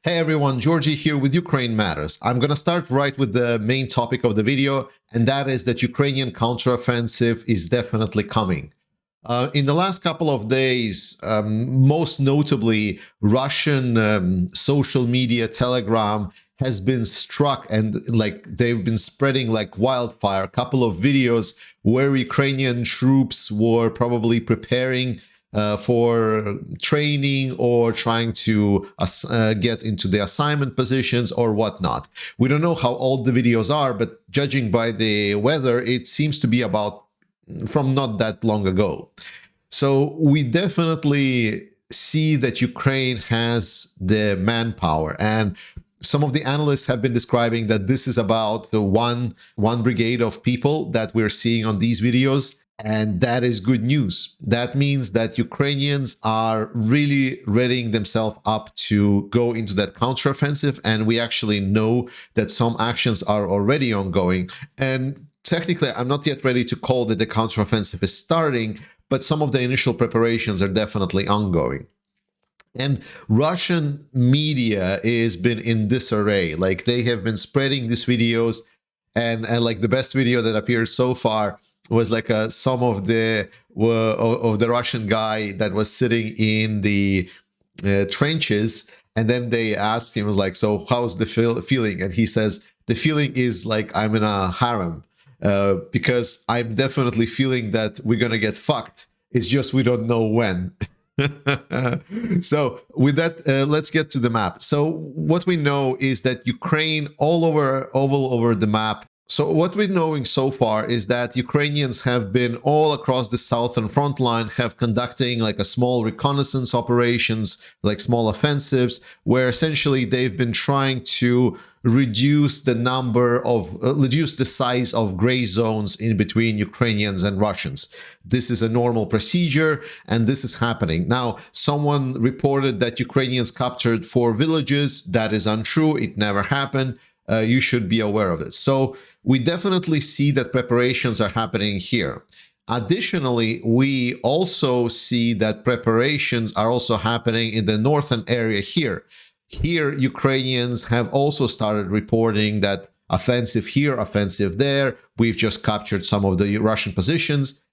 Hey everyone, Georgie here with Ukraine Matters. I'm gonna start right with the main topic of the video, and that is that Ukrainian counteroffensive is definitely coming. In the last couple of days, most notably, Russian social media, Telegram, has been struck, and they've been spreading like wildfire. A couple of videos where Ukrainian troops were probably preparing for training or trying to get into the assignment positions or whatnot. We don't know how old the videos are, but judging by the weather, it seems to be from not that long ago. So we definitely see that Ukraine has the manpower, and some of the analysts have been describing that this is about the one brigade of people that we're seeing on these videos. And that is good news. That means that Ukrainians are really readying themselves up to go into that counteroffensive. And we actually know that some actions are already ongoing. And technically, I'm not yet ready to call that the counteroffensive is starting, but some of the initial preparations are definitely ongoing. And Russian media has been in disarray. Like, they have been spreading these videos, and like the best video that appears so far was like some of the Russian guy that was sitting in the trenches, and then they asked him, was like, so how's the feeling? And he says, the feeling is like I'm in a harem, because I'm definitely feeling that we're gonna get fucked. It's just we don't know when. So with that, let's get to the map. So what we know is that Ukraine all over the map. So what we're knowing so far is that Ukrainians have been all across the southern front line, have conducting like a small reconnaissance operations, like small offensives, where essentially they've been trying to reduce the size of gray zones in between Ukrainians and Russians. This is a normal procedure, and this is happening. Now, someone reported that Ukrainians captured 4 villages. That is untrue. It never happened. You should be aware of it. So we definitely see that preparations are happening here. Additionally, we also see that preparations are also happening in the northern area here. Here, Ukrainians have also started reporting that offensive here, offensive there. We've just captured some of the Russian positions.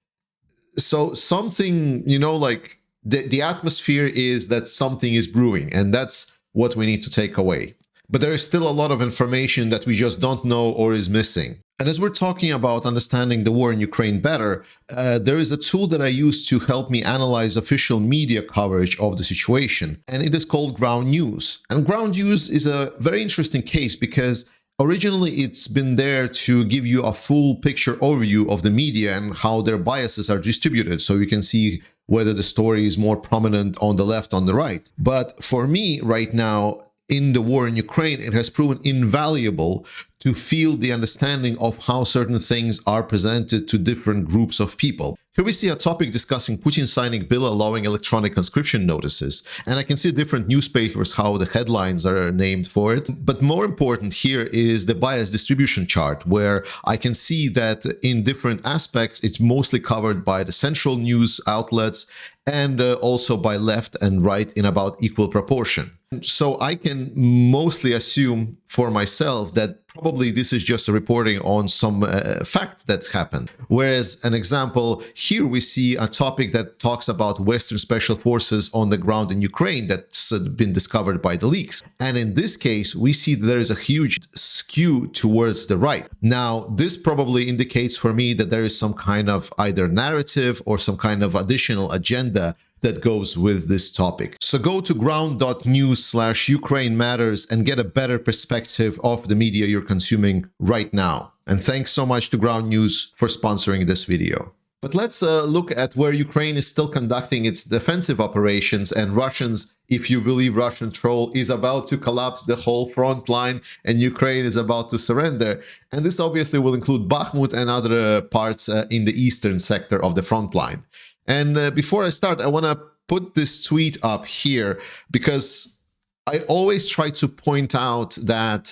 So something, like the atmosphere is that something is brewing, and that's what we need to take away. But there is still a lot of information that we just don't know or is missing. And as we're talking about understanding the war in Ukraine better, there is a tool that I use to help me analyze official media coverage of the situation, and it is called Ground News. And Ground News is a very interesting case because originally it's been there to give you a full picture overview of the media and how their biases are distributed, so you can see whether the story is more prominent on the left, on the right. But for me right now, in the war in Ukraine, it has proven invaluable to feel the understanding of how certain things are presented to different groups of people. Here we see a topic discussing Putin signing bill allowing electronic conscription notices, and I can see different newspapers how the headlines are named for it. But more important here is the bias distribution chart, where I can see that in different aspects it's mostly covered by the central news outlets and also by left and right in about equal proportion. So I can mostly assume for myself that probably this is just a reporting on some fact that's happened. Whereas an example, here we see a topic that talks about Western special forces on the ground in Ukraine that's been discovered by the leaks. And in this case, we see that there is a huge skew towards the right. Now, this probably indicates for me that there is some kind of either narrative or some kind of additional agenda that goes with this topic. So go to ground.news/Ukraine Matters and get a better perspective of the media you're consuming right now. And thanks so much to Ground News for sponsoring this video. But let's look at where Ukraine is still conducting its defensive operations, and Russians, if you believe Russian troll, is about to collapse the whole front line and Ukraine is about to surrender. And this obviously will include Bakhmut and other parts in the eastern sector of the front line. And before I start, I want to put this tweet up here because I always try to point out that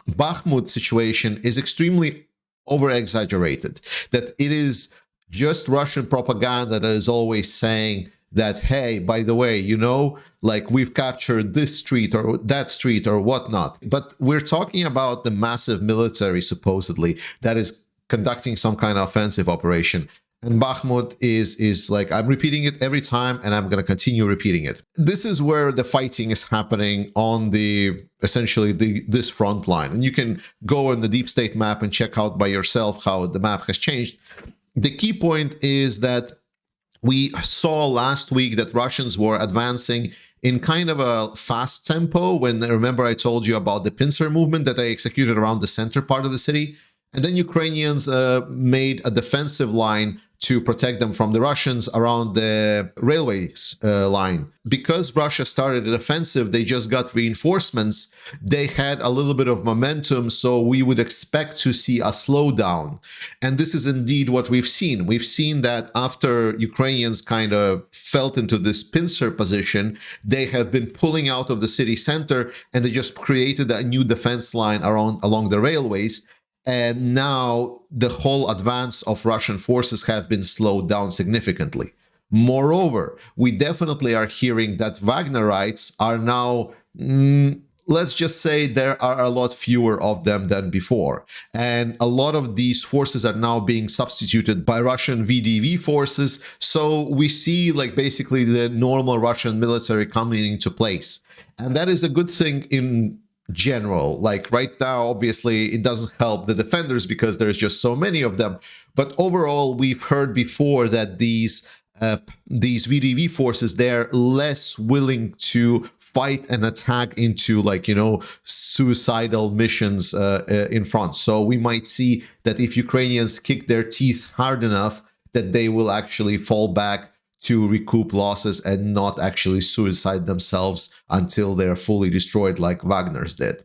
Bakhmut situation is extremely over-exaggerated, that it is just Russian propaganda that is always saying that, hey, by the way, like we've captured this street or that street or whatnot. But we're talking about the massive military, supposedly, that is conducting some kind of offensive operation. And Bakhmut is like, I'm repeating it every time, and I'm going to continue repeating it. This is where the fighting is happening on essentially this front line. And you can go on the deep state map and check out by yourself how the map has changed. The key point is that we saw last week that Russians were advancing in kind of a fast tempo. When, remember, I told you about the pincer movement that I executed around the center part of the city. And then Ukrainians made a defensive line to protect them from the Russians around the railways line. Because Russia started an offensive, they just got reinforcements. They had a little bit of momentum, so we would expect to see a slowdown. And this is indeed what we've seen. We've seen that after Ukrainians kind of fell into this pincer position, they have been pulling out of the city center, and they just created a new defense line along the railways. And now the whole advance of Russian forces have been slowed down significantly. Moreover, we definitely are hearing that Wagnerites are now, let's just say there are a lot fewer of them than before. And a lot of these forces are now being substituted by Russian VDV forces. So we see like basically the normal Russian military coming into place. And that is a good thing in general. Like right now, obviously, it doesn't help the defenders because there's just so many of them. But overall, we've heard before that these VDV forces, they're less willing to fight and attack into, like, you know, suicidal missions in front. So we might see that if Ukrainians kick their teeth hard enough, that they will actually fall back to recoup losses and not actually suicide themselves until they're fully destroyed like Wagner's did.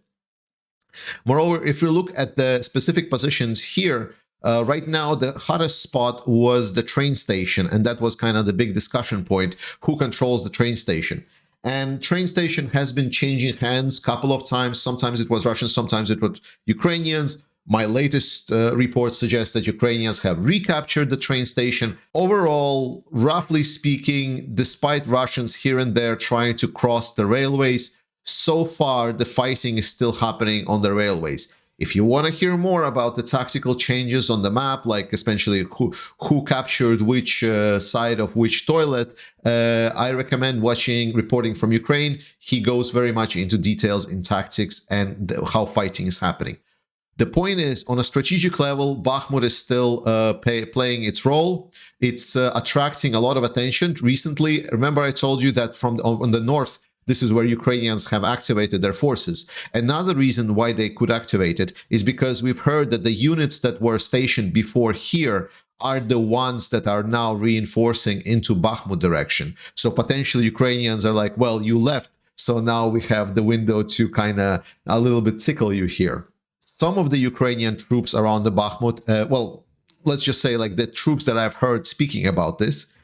Moreover, if we look at the specific positions here, right now the hottest spot was the train station, and that was kind of the big discussion point, who controls the train station. And train station has been changing hands a couple of times. Sometimes it was Russians, sometimes it was Ukrainians. My latest report suggests that Ukrainians have recaptured the train station. Overall, roughly speaking, despite Russians here and there trying to cross the railways, so far the fighting is still happening on the railways. If you want to hear more about the tactical changes on the map, like especially who captured which side of which toilet, I recommend watching Reporting from Ukraine. He goes very much into details in tactics and how fighting is happening. The point is, on a strategic level, Bakhmut is still playing its role. It's attracting a lot of attention. Recently, remember I told you that on the north, this is where Ukrainians have activated their forces. Another reason why they could activate it is because we've heard that the units that were stationed before here are the ones that are now reinforcing into Bakhmut direction. So potentially Ukrainians are like, well, you left, so now we have the window to kind of a little bit tickle you here. Some of the Ukrainian troops around the Bakhmut, well, let's just say like the troops that I've heard speaking about this,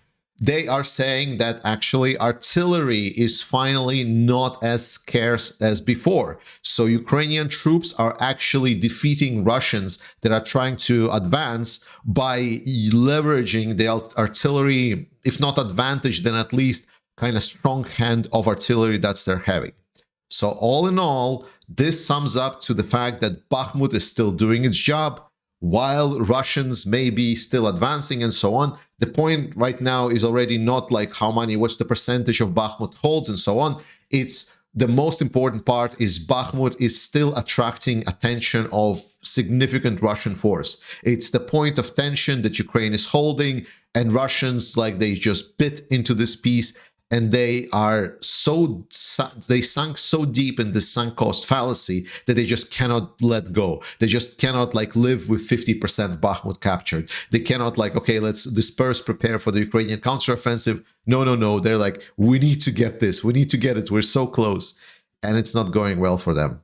they are saying that actually artillery is finally not as scarce as before. So Ukrainian troops are actually defeating Russians that are trying to advance by leveraging the artillery, if not advantage, then at least kind of strong hand of artillery that's they're having. So all in all, this sums up to the fact that Bakhmut is still doing its job, while Russians may be still advancing and so on. The point right now is already not like what's the percentage of Bakhmut holds and so on. It's the most important part is Bakhmut is still attracting attention of significant Russian force. It's the point of tension that Ukraine is holding, and Russians, like, they just bit into this piece. And they sunk so deep in this sunk cost fallacy that they just cannot let go. They just cannot like live with 50% Bakhmut captured. They cannot like, okay, let's disperse, prepare for the Ukrainian counteroffensive. No. They're like, we need to get this. We need to get it. We're so close. And it's not going well for them.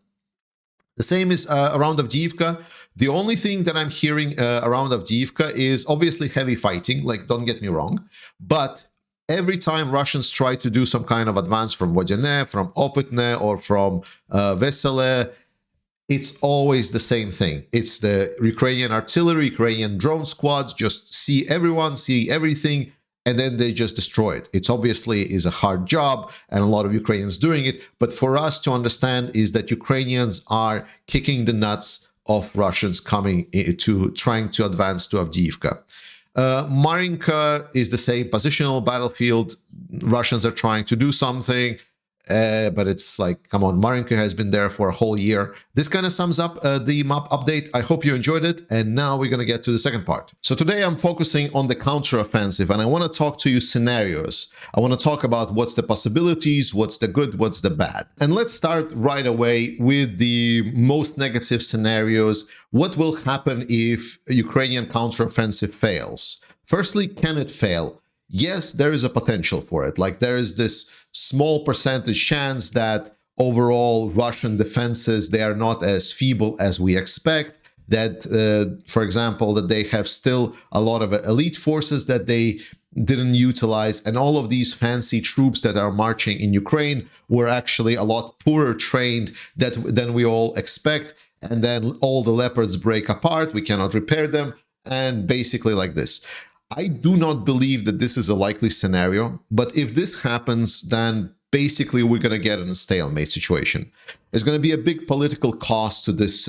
The same is around Avdiivka. The only thing that I'm hearing around Avdiivka is obviously heavy fighting. Like, don't get me wrong. But every time Russians try to do some kind of advance from Vodene, from Opitne, or from Vesele, it's always the same thing. It's the Ukrainian artillery, Ukrainian drone squads, just see everyone, see everything, and then they just destroy it. It's obviously is a hard job and a lot of Ukrainians doing it. But for us to understand is that Ukrainians are kicking the nuts of Russians coming to trying to advance to Avdiivka. Marinka is the same positional battlefield. Russians are trying to do something. But it's like, come on, Marinka has been there for a whole year. This kind of sums up the map update. I hope you enjoyed it. And now we're going to get to the second part. So today I'm focusing on the counteroffensive, and I want to talk to you scenarios. I want to talk about what's the possibilities, what's the good, what's the bad. And let's start right away with the most negative scenarios. What will happen if Ukrainian counteroffensive fails? Firstly, can it fail? Yes, there is a potential for it. Like there is this small percentage chance that overall Russian defenses, they are not as feeble as we expect. That, for example, that they have still a lot of elite forces that they didn't utilize. And all of these fancy troops that are marching in Ukraine were actually a lot poorer trained than we all expect. And then all the leopards break apart. We cannot repair them. And basically like this. I do not believe that this is a likely scenario, but if this happens, then basically we're going to get in a stalemate situation. There's going to be a big political cost to this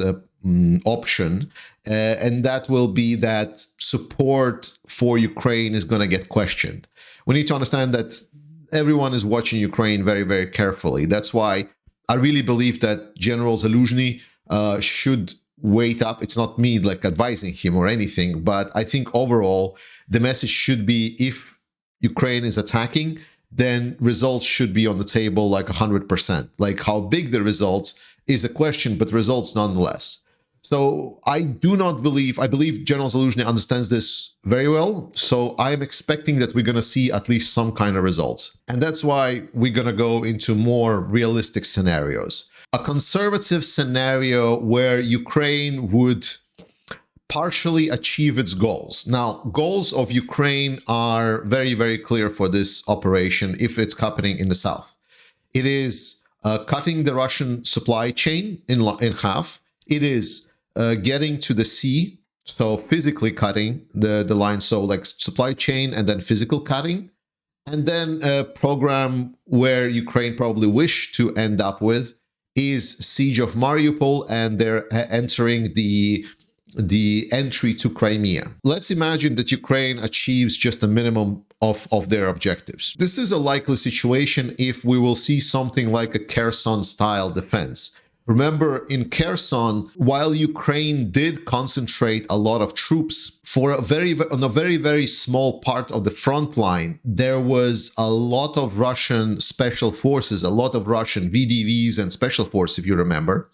option, and that will be that support for Ukraine is going to get questioned. We need to understand that everyone is watching Ukraine very, very carefully. That's why I really believe that General Zaluzhny should wait up. It's not me like advising him or anything, but I think overall, the message should be if Ukraine is attacking, then results should be on the table like 100%. Like how big the results is a question, but results nonetheless. So I believe General Zaluzhny understands this very well. So I'm expecting that we're going to see at least some kind of results. And that's why we're going to go into more realistic scenarios. A conservative scenario where Ukraine would partially achieve its goals. Now, goals of Ukraine are very, very clear for this operation if it's happening in the south. It is cutting the Russian supply chain in half. It is getting to the sea, so physically cutting the line, so like supply chain and then physical cutting. And then a program where Ukraine probably wish to end up with is siege of Mariupol, and they're entering the entry to Crimea. Let's imagine that Ukraine achieves just a minimum of their objectives. This is a likely situation if we will see something like a Kherson-style defense. Remember, in Kherson, while Ukraine did concentrate a lot of troops on a very, very small part of the front line, there was a lot of Russian special forces, a lot of Russian VDVs and special force, if you remember.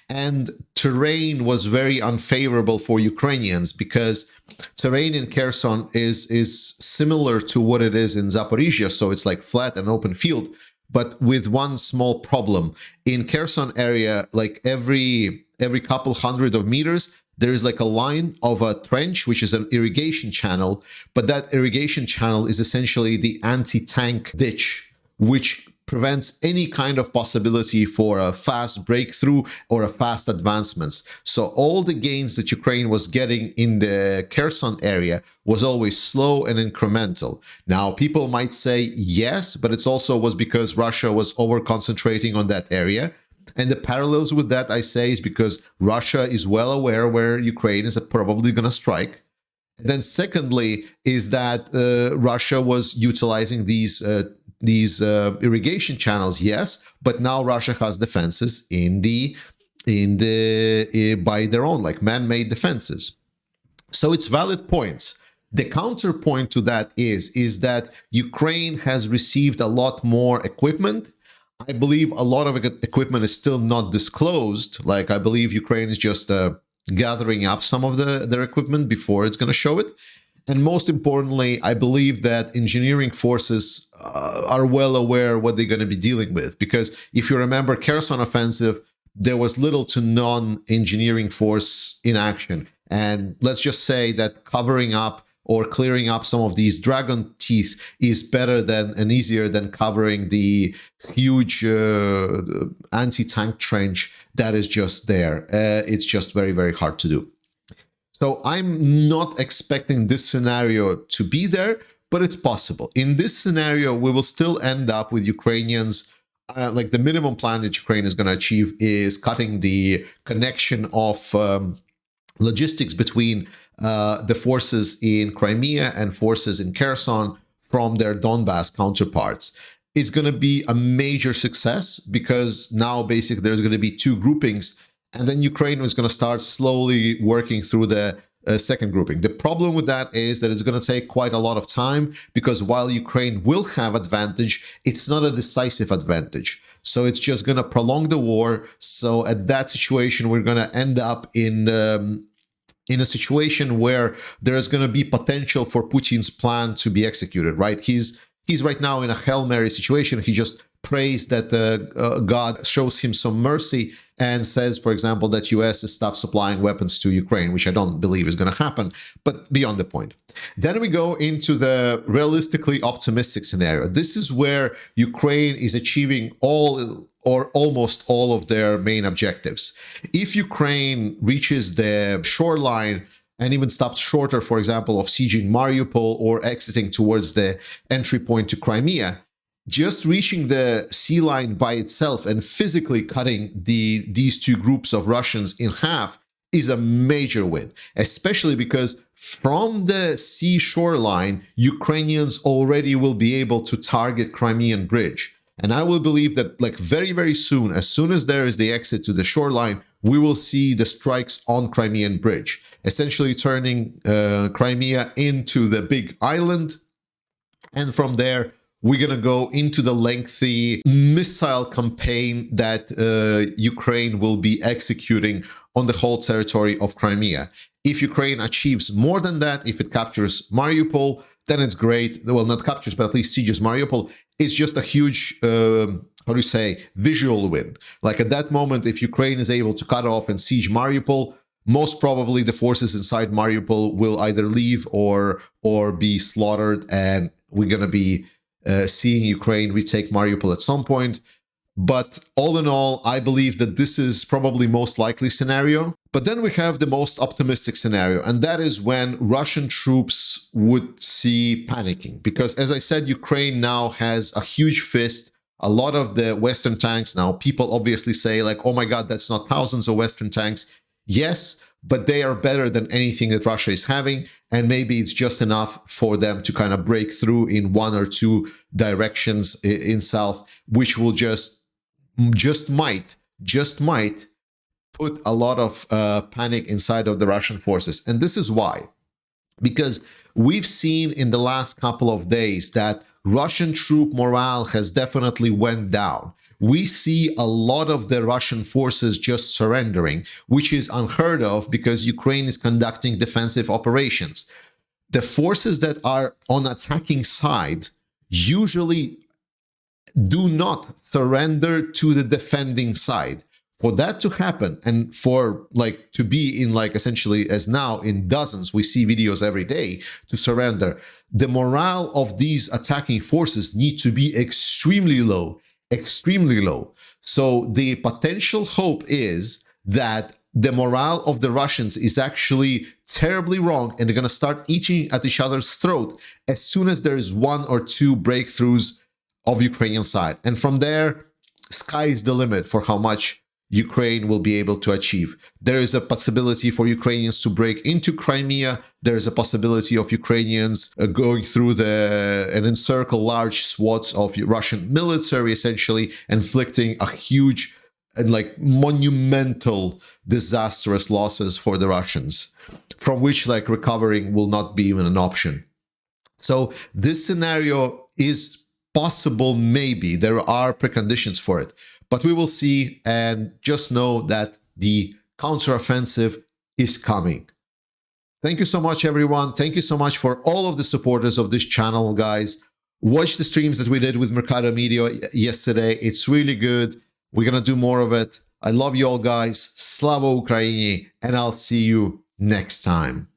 And terrain was very unfavorable for Ukrainians because terrain in Kherson is similar to what it is in Zaporizhia, so it's like flat and open field. But with one small problem. In Kherson area, like every couple hundred of meters, there is like a line of a trench, which is an irrigation channel. But that irrigation channel is essentially the anti-tank ditch, which prevents any kind of possibility for a fast breakthrough or a fast advancements. So all the gains that Ukraine was getting in the Kherson area was always slow and incremental. Now, people might say yes, but it also was because Russia was over-concentrating on that area. And the parallels with that, I say, is because Russia is well aware where Ukraine is probably going to strike. And then secondly, is that Russia was utilizing these irrigation channels, yes, but now Russia has defenses by their own, like man-made defenses. So it's valid points. The counterpoint to that is that Ukraine has received a lot more equipment. I believe a lot of equipment is still not disclosed. Like I believe Ukraine is just gathering up some of their equipment before it's going to show it. And most importantly, I believe that engineering forces are well aware what they're going to be dealing with. Because if you remember Kherson offensive, there was little to none engineering force in action. And let's just say that covering up or clearing up some of these dragon teeth is better than and easier than covering the huge anti-tank trench that is just there. It's just very, very hard to do. So I'm not expecting this scenario to be there, but it's possible. In this scenario, we will still end up with Ukrainians, like the minimum plan that Ukraine is going to achieve is cutting the connection of logistics between the forces in Crimea and forces in Kherson from their Donbass counterparts. It's going to be a major success because now basically there's going to be two groupings, and then Ukraine is going to start slowly working through the second grouping. The problem with that is that it's going to take quite a lot of time because while Ukraine will have advantage, it's not a decisive advantage. So it's just going to prolong the war. So at that situation, we're going to end up in a situation where there is going to be potential for Putin's plan to be executed, right? He's right now in a Hail Mary situation. He just prays that God shows him some mercy and says, for example, that US has stopped supplying weapons to Ukraine, which I don't believe is going to happen, but beyond the point. Then we go into the realistically optimistic scenario. This is where Ukraine is achieving all or almost all of their main objectives. If Ukraine reaches the shoreline and even stops shorter, for example, of sieging Mariupol or exiting towards the entry point to Crimea, just reaching the sea line by itself and physically cutting these two groups of Russians in half is a major win, especially because from the sea shoreline, Ukrainians already will be able to target Crimean Bridge. And I will believe that like very, very soon as there is the exit to the shoreline, we will see the strikes on Crimean Bridge, essentially turning Crimea into the big island. And from there, we're going to go into the lengthy missile campaign that Ukraine will be executing on the whole territory of Crimea. If Ukraine achieves more than that, if it captures Mariupol, then it's great. Well, not captures, but at least sieges Mariupol. It's just a huge, visual win. Like at that moment, if Ukraine is able to cut off and siege Mariupol, most probably the forces inside Mariupol will either leave or be slaughtered, and we're going to be seeing Ukraine retake Mariupol at some point. But all in all, I believe that this is probably most likely scenario. But then we have the most optimistic scenario, and that is when Russian troops would see panicking. Because as I said, Ukraine now has a huge fist. A lot of the Western tanks now, people obviously say like, oh my God, that's not thousands of Western tanks. Yes, but they are better than anything that Russia is having. And maybe it's just enough for them to kind of break through in one or two directions in South, which will just might put a lot of panic inside of the Russian forces. And this is why. Because we've seen in the last couple of days that Russian troop morale has definitely went down. We see a lot of the Russian forces just surrendering, which is unheard of because Ukraine is conducting defensive operations. The forces that are on attacking side usually do not surrender to the defending side. For that to happen, and for like to be in like essentially as now in dozens, we see videos every day to surrender, the morale of these attacking forces need to be extremely low. So the potential hope is that the morale of the Russians is actually terribly wrong, and they're going to start eating at each other's throat as soon as there is one or two breakthroughs of Ukrainian side. And from there, sky is the limit for how much Ukraine will be able to achieve. There is a possibility for Ukrainians to break into Crimea. There is a possibility of Ukrainians going through and encircle large swaths of Russian military, essentially inflicting a huge and like monumental disastrous losses for the Russians, from which like recovering will not be even an option. So this scenario is possible, maybe. There are preconditions for it. But we will see, and just know that the counteroffensive is coming. Thank you so much, everyone. Thank you so much for all of the supporters of this channel, guys. Watch the streams that we did with Mercado Media yesterday. It's really good. We're going to do more of it. I love you all, guys. Slava Ukraini, and I'll see you next time.